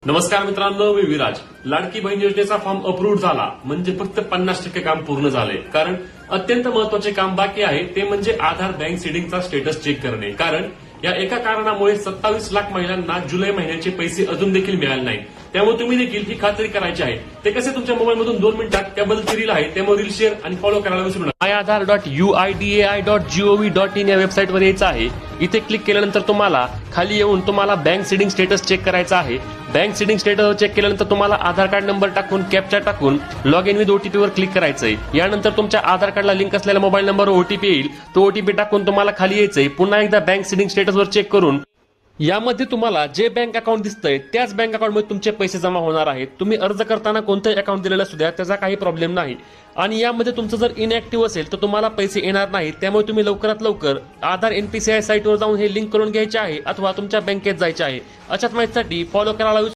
नमस्कार मित्रांनो, मी विराज. लाडकी बहीण योजनेचा फॉर्म अप्रूव्ह झाला म्हणजे फक्त 50% काम पूर्ण झाले. कारण अत्यंत महत्वाचे काम बाकी आहे, ते म्हणजे आधार बँक सीडिंगचा स्टेटस चेक करणे. कारण या एका कारणामुळे 27 लाख महिलांना जुलै महिन्याचे पैसे अजून देखील मिळाले नाहीत. त्यामुळे तुम्ही देखील ही खात्री करायची आहे. ते कसे तुमच्या मोबाईलमधून 2 मिनिटात त्याबद्दलची रील आहे, त्यामुळे रील शेअर आणि फॉलो करायला विसरू नका. myAadhar.uidai.gov.in या वेबसाईटवर यायचं आहे. इथे क्लिक केल्यानंतर तुम्हाला खाली येऊन तुम्हाला बँक सीडिंग स्टेटस चेक करायचा आहे. बँक सीडिंग स्टेटस चेक केल्यानंतर तुम्हाला आधार कार्ड नंबर टाकून कॅप्चा टाकून लॉग इन विथ ओटीपी वर क्लिक करायचंय. यानंतर तुमच्या आधार कार्डला लिंक असलेल्या मोबाईल नंबरवर ओटीपी येईल. तो ओटीपी टाकून तुम्हाला खाली यायचंय. पुन्हा एकदा बँक सीडिंग स्टेटसवर चेक करून यामध्ये तुम्हाला जे बँक अकाउंट दिसतंय त्याच बँक अकाउंटमध्ये तुमचे पैसे जमा होणार आहेत. तुम्ही अर्ज करताना कोणतंही अकाउंट दिलेलं असू द्या, त्याचा काही प्रॉब्लेम नाही. आणि यामध्ये तुमचं जर इनॅक्टिव्ह असेल तर तुम्हाला पैसे येणार नाहीत. त्यामुळे तुम्ही लवकरात लवकर आधार NPCI साईटवर जाऊन हे लिंक करून घ्यायचे आहे अथवा तुमच्या बँकेत जायचे आहे. अशाच माहितीसाठी फॉलो करायला